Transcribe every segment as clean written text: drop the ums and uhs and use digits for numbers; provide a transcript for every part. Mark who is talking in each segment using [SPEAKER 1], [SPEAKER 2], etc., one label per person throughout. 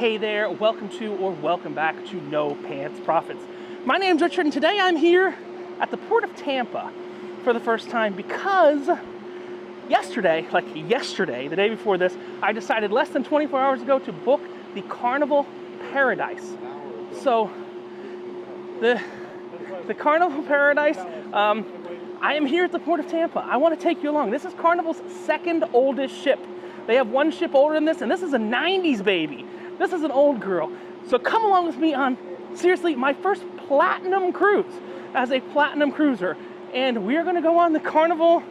[SPEAKER 1] Hey there, welcome to or welcome back to No Pants Profits. My name's Richard and today I'm here at the Port of Tampa for the first time because yesterday, the day before this, I decided less than 24 hours ago to book the Carnival Paradise. So the Carnival Paradise, I am here at the Port of Tampa. I want to take you along. This is Carnival's second oldest ship. They have one ship older than this, and this is a 90s baby. This is an old girl. So come along with me on, seriously, my first platinum cruise as a platinum cruiser. And we are going to go on the Carnival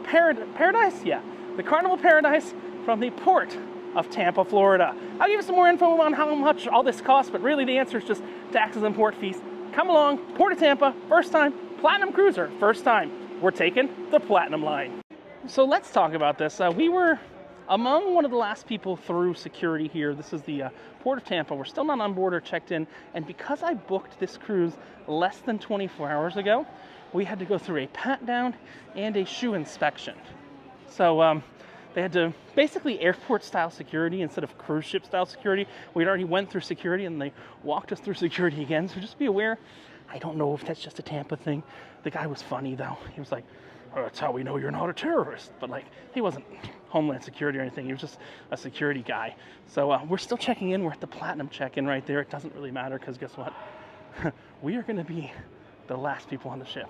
[SPEAKER 1] Paradise? Yeah, the Carnival Paradise from the Port of Tampa, Florida. I'll give you some more info on how much all this costs, but really the answer is just taxes and port fees. Come along, Port of Tampa, first time, platinum cruiser, first time. We're taking the platinum line. So let's talk about this. We were among one of the last people through security here. This is the Port of Tampa. We're still not on board or checked in. And because I booked this cruise less than 24 hours ago, we had to go through a pat down and a shoe inspection. So they had to basically airport style security instead of cruise ship style security. We'd already went through security and they walked us through security again. So just be aware. I don't know if that's just a Tampa thing. The guy was funny though. He was like, "Oh, that's how we know you're not a terrorist." But like, he wasn't Homeland Security or anything. He was just a security guy. So we're still checking in. We're at the platinum check-in right there. It doesn't really matter because guess what? We are going to be the last people on the ship.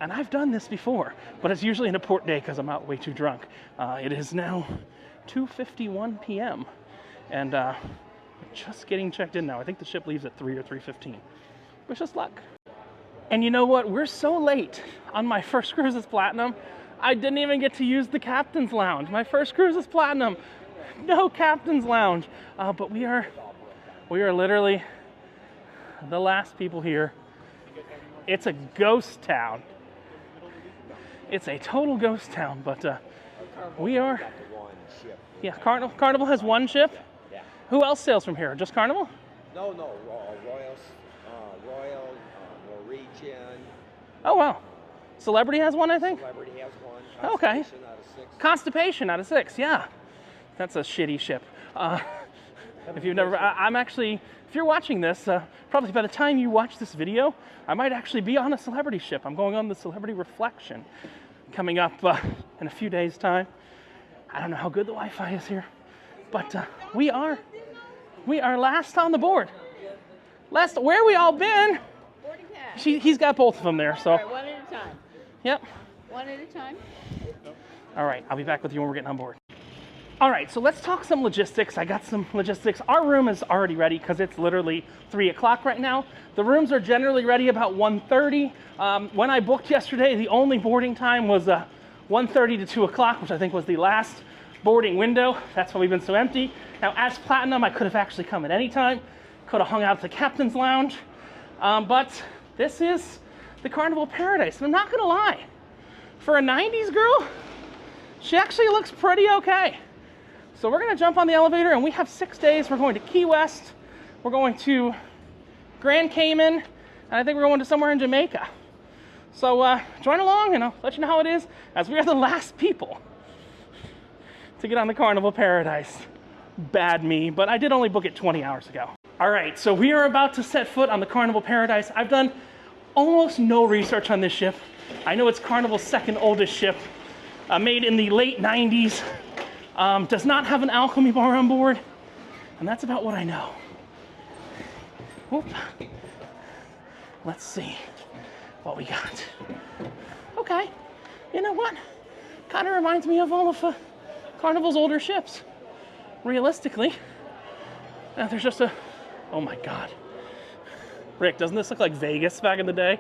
[SPEAKER 1] And I've done this before, but it's usually in a port day because I'm out way too drunk. It is now 2:51 p.m. and we're just getting checked in now. I think the ship leaves at 3 or 3:15. Wish us luck. And you know what? We're so late on my first cruise as platinum. I didn't even get to use the captain's lounge. My first cruise is platinum. No captain's lounge. But we are literally the last people here. It's a ghost town. It's a total ghost town, but we are. Yeah, Carnival has one ship.
[SPEAKER 2] Yeah.
[SPEAKER 1] Who else sails from here? Just Carnival?
[SPEAKER 2] No, Royal, Norwegian.
[SPEAKER 1] Oh wow. Celebrity has one, I think.
[SPEAKER 2] Celebrity has one.
[SPEAKER 1] Okay.
[SPEAKER 2] Constellation out of 6.
[SPEAKER 1] Constipation out of 6. Yeah, that's a shitty ship. If you've never, I'm actually. If you're watching this, probably by the time you watch this video, I might actually be on a celebrity ship. I'm going on the Celebrity Reflection coming up in a few days' time. I don't know how good the Wi-Fi is here, but we are last on the board. Last, where we all been?
[SPEAKER 3] Boarding pass.
[SPEAKER 1] He's got both of them there, so.
[SPEAKER 3] All right, one at a time.
[SPEAKER 1] Yep.
[SPEAKER 3] One at a time.
[SPEAKER 1] All right, I'll be back with you when we're getting on board. All right, so let's talk some logistics. I got some logistics. Our room is already ready because it's literally 3 o'clock right now. The rooms are generally ready about 1:30. When I booked yesterday, the only boarding time was 1:30 to 2 o'clock, which I think was the last boarding window. That's why we've been so empty. Now, as platinum, I could have actually come at any time. Could have hung out at the captain's lounge. But this is the Carnival Paradise. And I'm not going to lie. For a 90s girl, she actually looks pretty okay. So we're going to jump on the elevator, and we have 6 days. We're going to Key West. We're going to Grand Cayman. And I think we're going to somewhere in Jamaica. So join along, and I'll let you know how it is, as we are the last people to get on the Carnival Paradise. Bad me, but I did only book it 20 hours ago. All right, so we are about to set foot on the Carnival Paradise. I've done almost no research on this ship. I know it's Carnival's second oldest ship, made in the late 90s. Does not have an alchemy bar on board, and that's about what I know. Whoop. Let's see what we got. Okay, you know what? Kind of reminds me of all of Carnival's older ships. Realistically, there's just a, oh my God. Rick, doesn't this look like Vegas back in the day?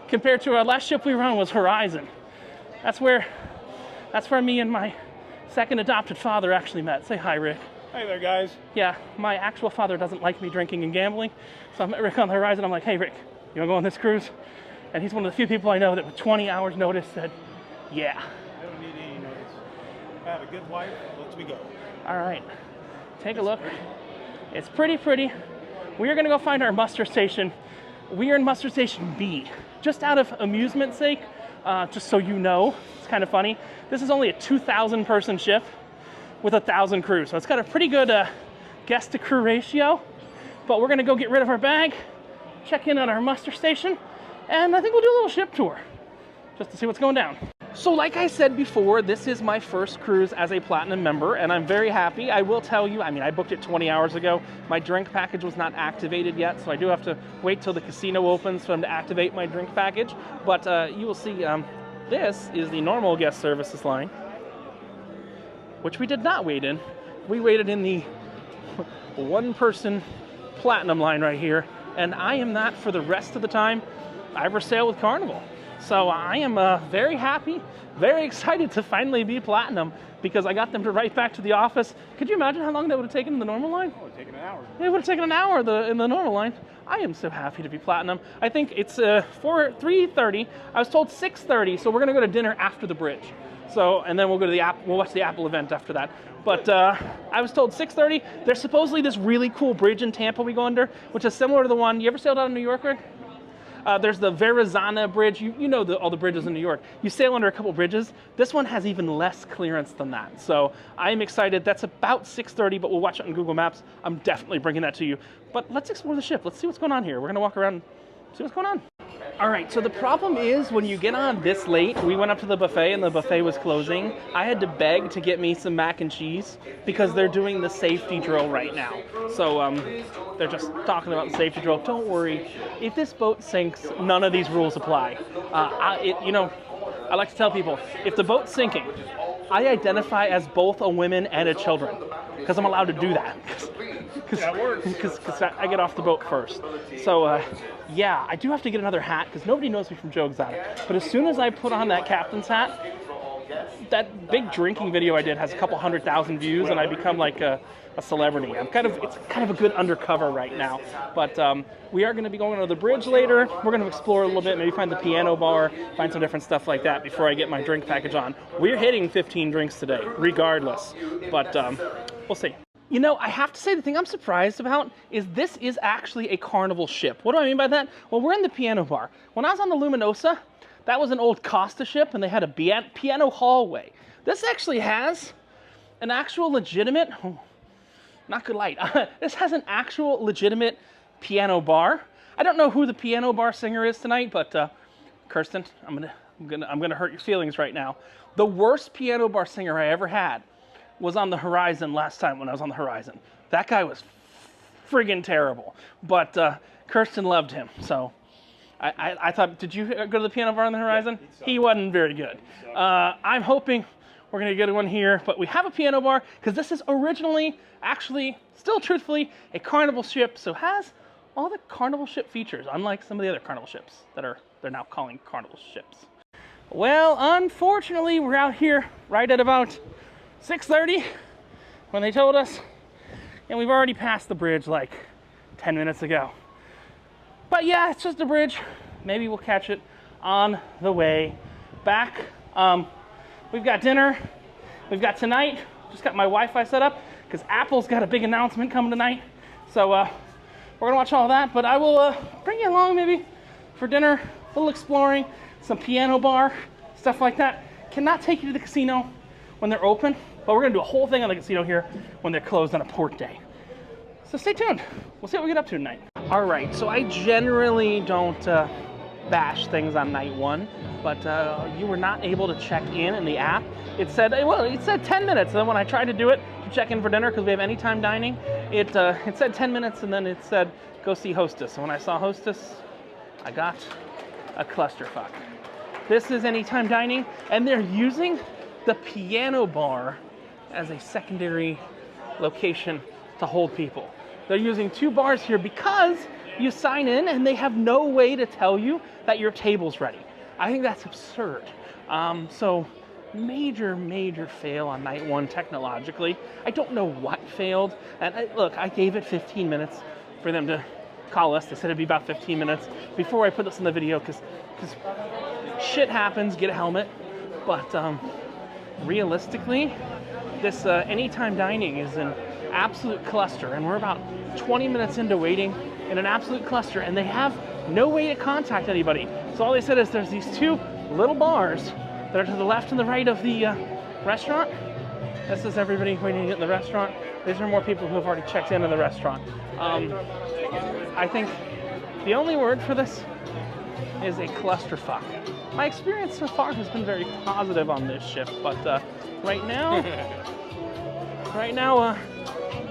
[SPEAKER 1] Compared to our last ship we were on was Horizon. That's where me and my second adopted father actually met. Say hi, Rick.
[SPEAKER 4] Hey there, guys.
[SPEAKER 1] Yeah, my actual father doesn't like me drinking and gambling, so I met Rick on the Horizon. I'm like, hey, Rick, you want to go on this cruise? And he's one of the few people I know that with 20 hours notice said, yeah.
[SPEAKER 4] I don't need any notice. I have a good wife. Let's we go.
[SPEAKER 1] All right, take a look. It's pretty. We are going to go find our muster station. We are in muster station B, just out of amusement's sake, just so you know. It's kind of funny. This is only a 2,000 person ship. with 1,000 crew. So it's got a pretty good guest to crew ratio. But we're gonna go get rid of our bag, check in at our muster station, and I think we'll do a little ship tour just to see what's going down. So like I said before, this is my first cruise as a Platinum member, and I'm very happy. I will tell you, I mean, I booked it 20 hours ago. My drink package was not activated yet, so I do have to wait till the casino opens for them to activate my drink package. But you will see, this is the normal guest services line, which we did not wait in. We waited in the one-person Platinum line right here, and I am that for the rest of the time I ever sail with Carnival. So I am very happy, very excited to finally be Platinum because I got them to write back to the office. Could you imagine how long that would have taken in the normal line?
[SPEAKER 4] Oh, it's taken an hour.
[SPEAKER 1] It would have taken an hour in the normal line. I am so happy to be Platinum. I think it's 3:30. I was told 6:30, so we're gonna go to dinner after the bridge. So, and then we'll go to we'll watch the Apple event after that. But I was told 6:30. There's supposedly this really cool bridge in Tampa we go under, which is similar to the one, you ever sailed out of New York, Rick? There's the Verrazano Bridge. You know all the bridges in New York. You sail under a couple bridges. This one has even less clearance than that. So I'm excited. That's about 6:30, but we'll watch it on Google Maps. I'm definitely bringing that to you. But let's explore the ship. Let's see what's going on here. We're going to walk around and see what's going on. All right, so the problem is when you get on this late, we went up to the buffet and the buffet was closing. I had to beg to get me some mac and cheese because they're doing the safety drill right now. So they're just talking about the safety drill. Don't worry, if this boat sinks, none of these rules apply. I like to tell people, if the boat's sinking, I identify as both a woman and a children because I'm allowed to do that. Because I get off the boat first. So yeah, I do have to get another hat because nobody knows me from Joe Exotic. But as soon as I put on that captain's hat, that big drinking video I did has a couple 100,000 views, and I become like a celebrity. It's kind of a good undercover right now. But we are going to be going to the bridge later. We're going to explore a little bit, maybe find the piano bar, find some different stuff like that before I get my drink package on. We're hitting 15 drinks today, regardless. But we'll see. You know, I have to say the thing I'm surprised about is this is actually a Carnival ship. What do I mean by that? Well, we're in the piano bar. When I was on the Luminosa, that was an old Costa ship, and they had a piano hallway. This actually has an actual legitimate, not good light. This has an actual legitimate piano bar. I don't know who the piano bar singer is tonight, but Kirsten, I'm gonna hurt your feelings right now. The worst piano bar singer I ever had was on the Horizon last time when I was on the Horizon. That guy was friggin' terrible, but Kirsten loved him, so I thought, did you go to the piano bar on the Horizon? Yeah, he wasn't very good. I'm hoping we're gonna get one here, but we have a piano bar because this is originally, actually, still truthfully, a Carnival ship, so has all the Carnival ship features, unlike some of the other Carnival ships that they're now calling Carnival ships. Well, unfortunately, we're out here right at about 6:30 when they told us, and we've already passed the bridge like 10 minutes ago. But yeah, it's just a bridge. Maybe we'll catch it on the way back. We've got dinner. We've got tonight. Just got my Wi-Fi set up because Apple's got a big announcement coming tonight. So we're gonna watch all that, but I will bring you along maybe for dinner, a little exploring, some piano bar, stuff like that. Cannot take you to the casino when they're open, but we're gonna do a whole thing on the casino here when they're closed on a port day. So stay tuned. We'll see what we get up to tonight. All right, so I generally don't bash things on night one, but you were not able to check in the app. It said 10 minutes, and then when I tried to do it to check in for dinner, because we have anytime dining, it said 10 minutes, and then it said, go see Hostess. And when I saw Hostess, I got a clusterfuck. This is anytime dining, and they're using the piano bar as a secondary location to hold people. They're using two bars here because you sign in and they have no way to tell you that your table's ready. I think that's absurd. So major fail on night one technologically. I don't know what failed. And look, I gave it 15 minutes for them to call us. They said it'd be about 15 minutes before I put this in the video because shit happens, get a helmet. But realistically, this anytime dining is an absolute cluster, and we're about 20 minutes into waiting in an absolute cluster, and they have no way to contact anybody. So all they said is there's these two little bars that are to the left and the right of the restaurant, This is everybody waiting to get in the restaurant. These are more people who have already checked into the restaurant. I think the only word for this is a clusterfuck. My experience so far has been very positive on this ship, but right now,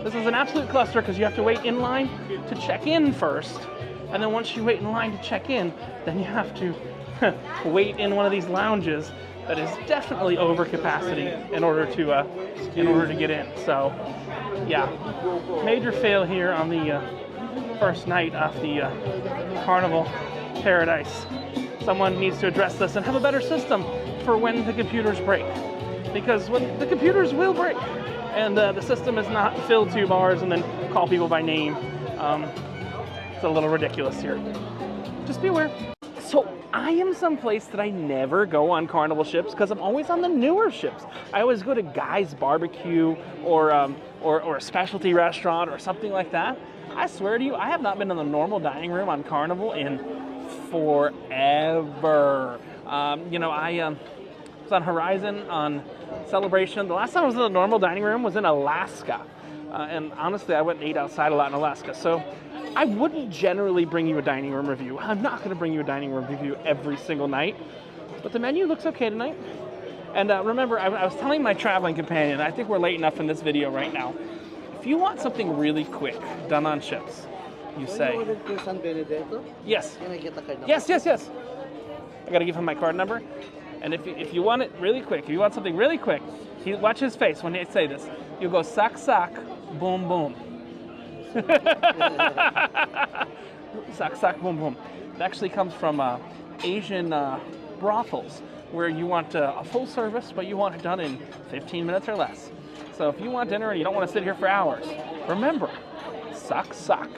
[SPEAKER 1] this is an absolute cluster because you have to wait in line to check in first, and then once you wait in line to check in, then you have to wait in one of these lounges that is definitely over capacity in order to get in. So, yeah, major fail here on the first night of the Carnival Paradise. Someone needs to address this and have a better system for when the computers break, because when the computers will break, and the system is not fill 2 bars and then call people by name. It's a little ridiculous here. Just be aware. So I am someplace that I never go on Carnival ships because I'm always on the newer ships. I always go to Guy's Barbecue or a specialty restaurant or something like that. I swear to you, I have not been in the normal dining room on Carnival in forever. I was on Horizon on Celebration. The last time I was in the normal dining room was in Alaska. And honestly, I went and ate outside a lot in Alaska. So I wouldn't generally bring you a dining room review. I'm not going to bring you a dining room review every single night. But the menu looks okay tonight. And remember, I was telling my traveling companion, I think we're late enough in this video right now. If you want something really quick done on ships, you say...
[SPEAKER 5] You ordered your San Benedetto?
[SPEAKER 1] Yes.
[SPEAKER 5] Can I get the card number?
[SPEAKER 1] Yes. I got to give him my card number. And if you want it really quick, if you want something really quick, watch his face when they say this. You go sac, boom, boom. Sac, boom, boom. It actually comes from Asian brothels where you want a full service, but you want it done in 15 minutes or less. So if you want dinner and you don't want to sit here for hours, remember, sac,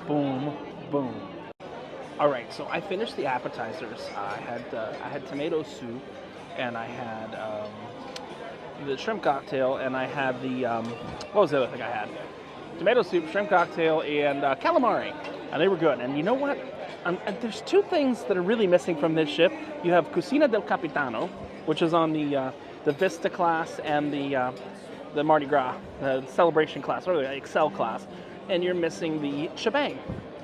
[SPEAKER 1] boom, boom. All right, so I finished the appetizers. I had tomato soup, and I had the shrimp cocktail, and I had the what was the other thing I had? Tomato soup, shrimp cocktail, and calamari, and they were good. And you know what? There's 2 things that are really missing from this ship. You have Cucina del Capitano, which is on the Vista class and the Mardi Gras, the Celebration class, or the Excel class, and you're missing the shebang.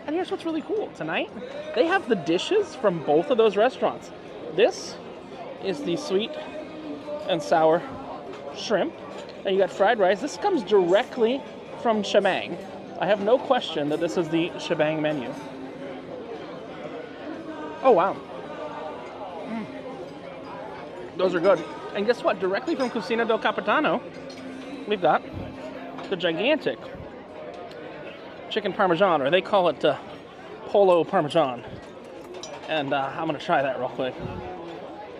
[SPEAKER 1] And here's what's really cool. Tonight, they have the dishes from both of those restaurants. This is the sweet and sour shrimp, and you got fried rice. This comes directly from shebang. I have no question that this is the shebang menu. Oh, wow. Those are good. And guess what? Directly from Cucina del Capitano, we've got the gigantic chicken parmesan, or they call it polo parmesan. And I'm going to try that real quick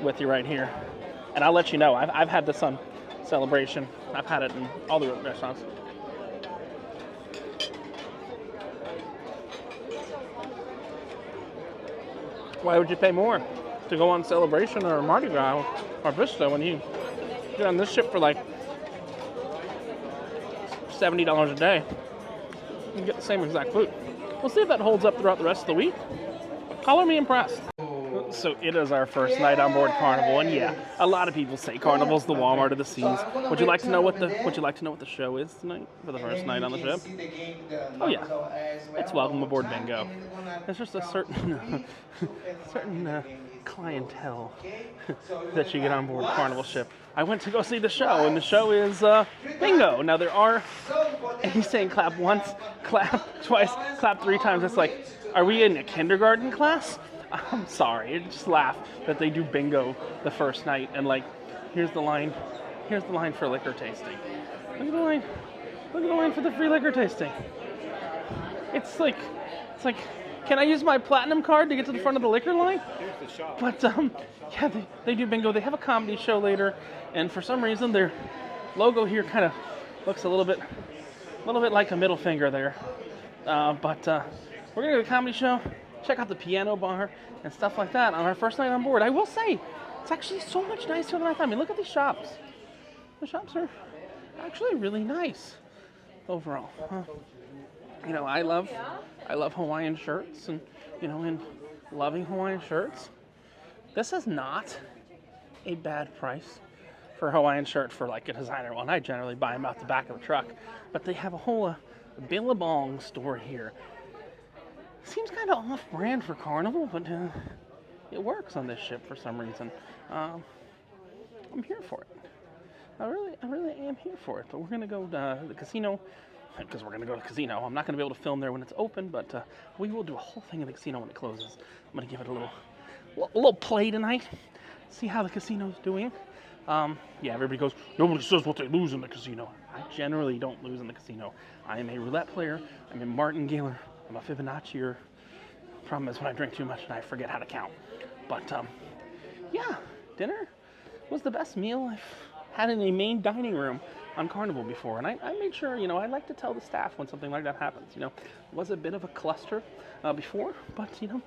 [SPEAKER 1] with you right here. And I'll let you know. I've had this on Celebration. I've had it in all the restaurants. Why would you pay more to go on Celebration or Mardi Gras or Vista when you get on this ship for like $70 a day and get the same exact food? We'll see if that holds up throughout the rest of the week. Color me impressed. So it is our first night on board Carnival, and yeah, a lot of people say Carnival's the Walmart of the seas. Would you like to know what the show is tonight for the first night on the ship? Oh yeah, it's Welcome Aboard Bingo. There's just a certain clientele that you get on board Carnival ship. I went to go see the show, and the show is bingo. Now there are, and he's saying clap once, clap twice, clap 3 times. It's like, are we in a kindergarten class? I'm sorry, I just laugh that they do bingo the first night, and like, here's the line for liquor tasting. Look at the line for the free liquor tasting. It's like, can I use my platinum card to get to the front of the liquor line? But yeah, they do bingo. They have a comedy show later, and for some reason their logo here kind of looks a little bit like a middle finger there. But we're gonna go to a comedy show. Check out the piano bar and stuff like that on our first night on board. I will say, it's actually so much nicer than I thought. I mean, look at these shops. The shops are actually really nice overall. You know, I love Hawaiian shirts, and you know, in loving Hawaiian shirts, this is not a bad price for a Hawaiian shirt for like a designer one. I generally buy them out the back of the truck, but they have a whole Billabong store here. Seems kind of off-brand for Carnival, but it works on this ship for some reason. I'm here for it. I really am here for it. But we're gonna go to the casino because we're gonna go to the casino. I'm not gonna be able to film there when it's open, but we will do a whole thing in the casino when it closes. I'm gonna give it a little play tonight. See how the casino's doing. Yeah, everybody goes, nobody says what they lose in the casino. I generally don't lose in the casino. I am a roulette player. I'm a martingale. I'm a Fibonaccier. Problem is when I drink too much and I forget how to count. But yeah, dinner was the best meal I've had in a main dining room on Carnival before. And I made sure, I like to tell the staff when something like that happens. It was a bit of a cluster before, but dinner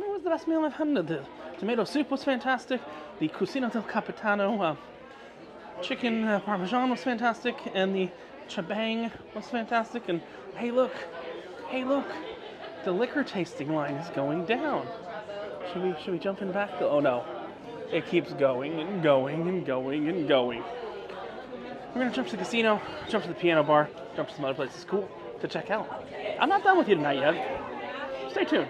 [SPEAKER 1] was the best meal I've had. The tomato soup was fantastic. The Cucina del Capitano chicken parmesan was fantastic, and the chabang was fantastic. And hey look, the liquor tasting line is going down. Should we jump in back? Oh no, it keeps going and going and going and going. We're gonna jump to the casino, jump to the piano bar, jump to some other places cool to check out. I'm not done with you tonight yet. Stay tuned.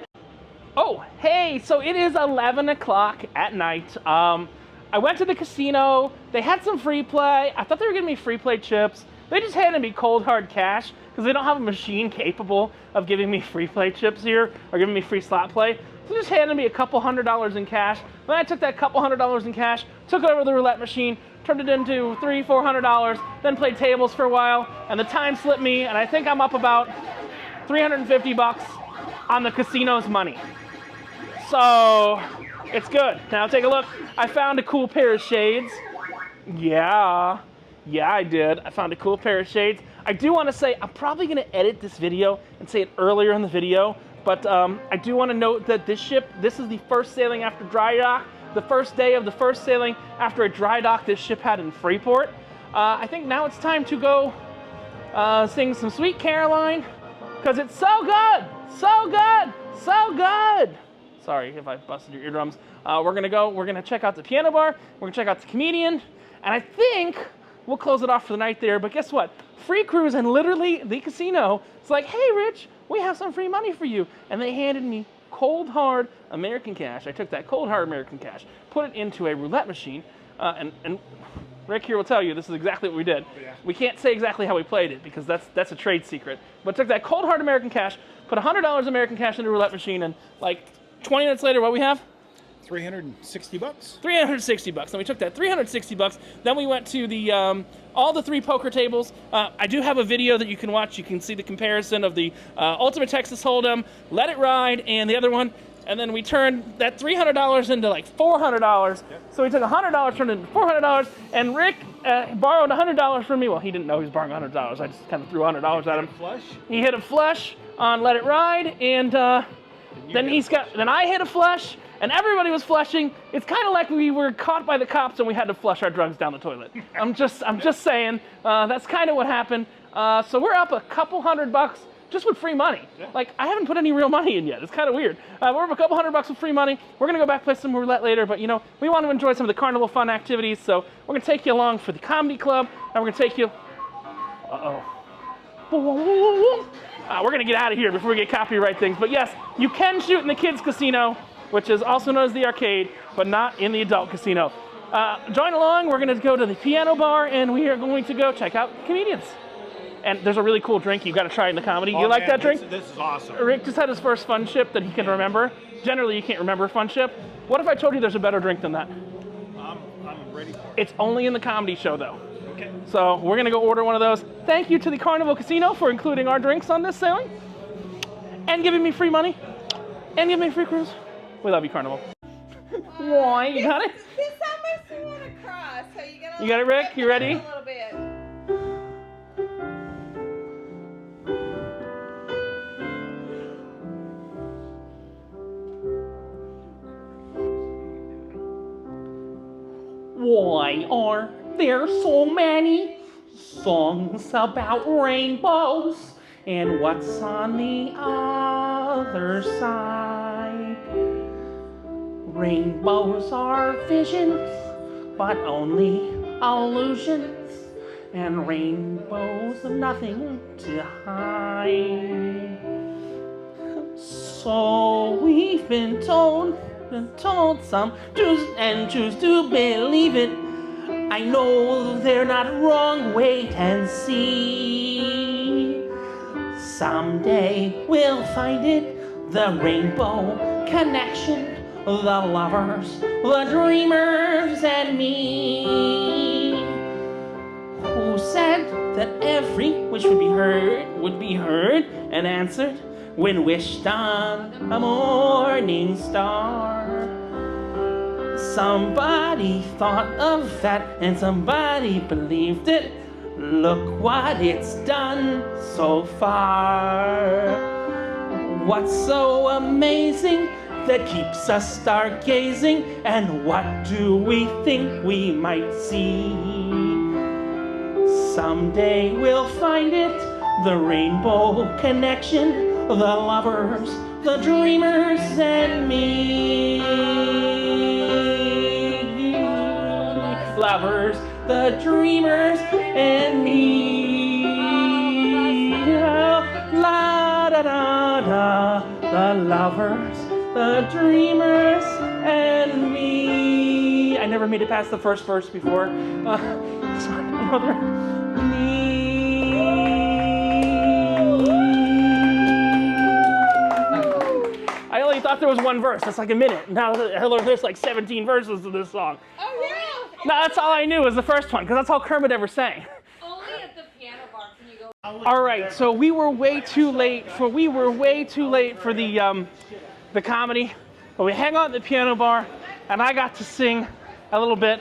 [SPEAKER 1] Oh, hey, so it is 11 o'clock at night. I went to the casino. They had some free play. I thought they were giving me free play chips. They just handed me cold hard cash because they don't have a machine capable of giving me free play chips here or giving me free slot play. So they just handed me a couple $100 in cash. Then I took that couple $100 in cash, took it over to the roulette machine, turned it into $300-400, then played tables for a while, and the time slipped me, and I think I'm up about $350 on the casino's money. So it's good. Now take a look. I found a cool pair of shades. Yeah, I did. I found a cool pair of shades. I do want to say I'm probably going to edit this video and say it earlier in the video, but I do want to note that this is the first sailing after dry dock, the first day of the first sailing after a dry dock this ship had in Freeport. I think now it's time to go sing some Sweet Caroline because it's so good, so good, so good. Sorry if I busted your eardrums. We're gonna check out the piano bar, we're gonna check out the comedian, and I think we'll close it off for the night there. But guess what? Free cruise, and literally the casino, it's like, hey Rich, we have some free money for you. And they handed me cold hard American cash. I took that cold hard American cash, put it into a roulette machine, and Rick here will tell you this is exactly what we did. Yeah. We can't say exactly how we played it because that's a trade secret. But took that cold hard American cash, put $100 American cash into a roulette machine, and like 20 minutes later, what we have?
[SPEAKER 4] $360.
[SPEAKER 1] $360. Then we took that $360. Then we went to the all the 3 poker tables. I do have a video that you can watch. You can see the comparison of the Ultimate Texas Hold'em, Let It Ride, and the other one. And then we turned that $300 into like $400. Yep. So we took $100, turned it into $400, and Rick borrowed $100 from me. Well, he didn't know he was borrowing $100. I just kind of threw $100 at him.
[SPEAKER 4] Flush?
[SPEAKER 1] He hit a flush on Let It Ride, and then I hit a flush, and everybody was flushing. It's kind of like we were caught by the cops and we had to flush our drugs down the toilet. I'm just saying, that's kind of what happened. So we're up a couple $100 just with free money. Yeah. Like, I haven't put any real money in yet. It's kind of weird. We're up a couple $100 with free money. We're gonna go back play some roulette later, but we want to enjoy some of the Carnival fun activities, so we're gonna take you along for the comedy club, and we're gonna take you, we're going to get out of here before we get copyright things. But yes, you can shoot in the kids' casino, which is also known as the arcade, but not in the adult casino. Join along. We're going to go to the piano bar, and we are going to go check out comedians. And there's a really cool drink you got to try in the comedy. You like that drink?
[SPEAKER 4] This is awesome.
[SPEAKER 1] Rick just had his first fun ship that he can remember. Generally, you can't remember a fun ship. What if I told you there's a better drink than that?
[SPEAKER 4] I'm ready for it.
[SPEAKER 1] It's only in the comedy show, though.
[SPEAKER 4] Okay.
[SPEAKER 1] So we're going to go order one of those. Thank you to the Carnival Casino for including our drinks on this sailing and giving me free money and giving me a free cruise. We love you, Carnival. Why? You got it?
[SPEAKER 3] This almost went across, so
[SPEAKER 1] you got it, Rick? You ready?
[SPEAKER 3] A little bit.
[SPEAKER 1] Why are there so many songs about rainbows? And what's on the other side? Rainbows are visions, but only illusions and rainbows of nothing to hide. So we've been told some choose to believe it. I know they're not wrong, wait and see. Someday we'll find it, the rainbow connection, the lovers, the dreamers, and me. Who said that every wish would be heard and answered when wished on a morning star? Somebody thought of that and somebody believed it. Look what it's done so far. What's so amazing that keeps us stargazing, and what do we think we might see? Someday we'll find it, the rainbow connection, the lovers, the dreamers, and me. Lovers, the dreamers, and me. La da da da. The lovers, the dreamers, and me. I never made it past the first verse before. Another me. I only thought there was one verse. That's like a minute. Now there's like 17 verses to this song.
[SPEAKER 3] Oh, yeah.
[SPEAKER 1] No, that's all I knew was the first one, because that's all Kermit ever sang.
[SPEAKER 3] Only at the piano bar can you go.
[SPEAKER 1] All right, so we were way too late for the comedy, but we hang out at the piano bar, and I got to sing a little bit.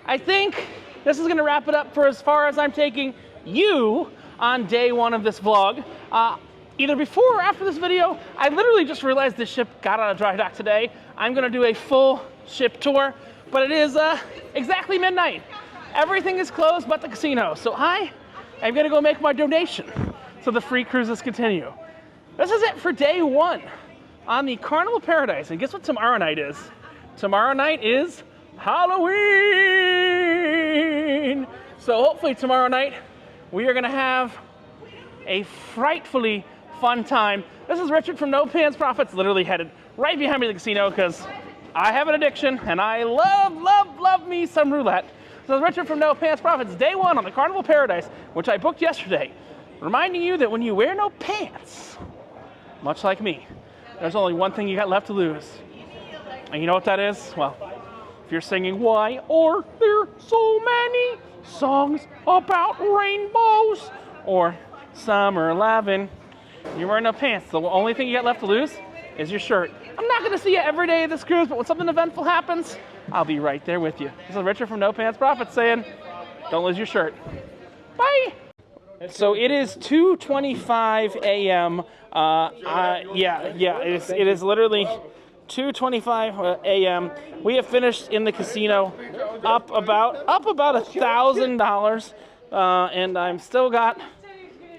[SPEAKER 1] I think this is gonna wrap it up for as far as I'm taking you on day one of this vlog. Either before or after this video, I literally just realized this ship got out of dry dock today. I'm gonna do a full ship tour, but it is exactly midnight. Everything is closed but the casino. So I am gonna go make my donation so the free cruises continue. This is it for day one on the Carnival Paradise. And guess what tomorrow night is? Tomorrow night is Halloween. So hopefully tomorrow night we are gonna have a frightfully fun time. This is Richard from No Pants Profits, literally headed right behind me to the casino because I have an addiction and I love me some roulette. So this is Richard from No Pants Profits, day one on the Carnival Paradise, which I booked yesterday, reminding you that when you wear no pants, much like me, there's only one thing you got left to lose. And you know what that is? Well, if you're singing Why Are There So Many Songs About Rainbows or Summer Lovin', you're wearing no pants. The only thing you got left to lose is your shirt. I'm not gonna see you every day of this cruise, but when something eventful happens, I'll be right there with you. This is Richard from No Pants Profits saying, don't lose your shirt. Bye. So it is 2:25 a.m. It is literally 2:25 a.m. We have finished in the casino, up about $1,000, and I'm still got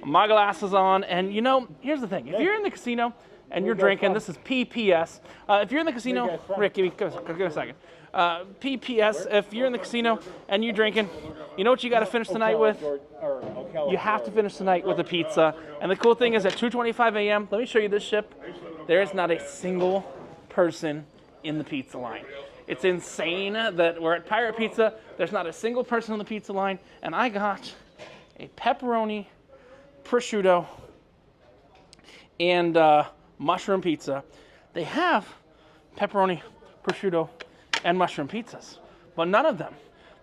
[SPEAKER 1] my glasses on. And you know, here's the thing: if you're in the casino and you're drinking, this is PPS. If you're in the casino, Rick, give me a second. PPS, if you're in the casino and you're drinking, you know what you got to finish the night with? You have to finish the night with a pizza. And the cool thing is at 2:25 a.m., let me show you this ship. There is not a single person in the pizza line. It's insane that we're at Pirate Pizza. There's not a single person on the pizza line. And I got a pepperoni, prosciutto, and mushroom pizza. They have pepperoni, prosciutto, and mushroom pizzas, but none of them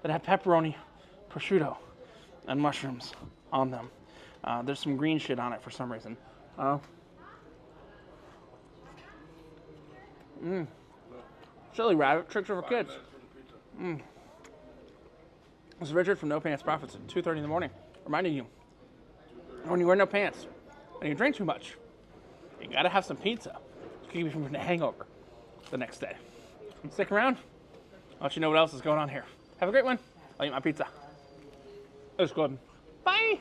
[SPEAKER 1] that have pepperoni, prosciutto, and mushrooms on them. There's some green shit on it for some reason. Chili rabbit, tricks are for kids. This is Richard from No Pants Profits at 2:30 in the morning, reminding you, when you wear no pants and you drink too much, you gotta have some pizza to keep you from a hangover the next day. Stick around, I'll let you know what else is going on here. Have a great one. I'll eat my pizza. It was good. Bye.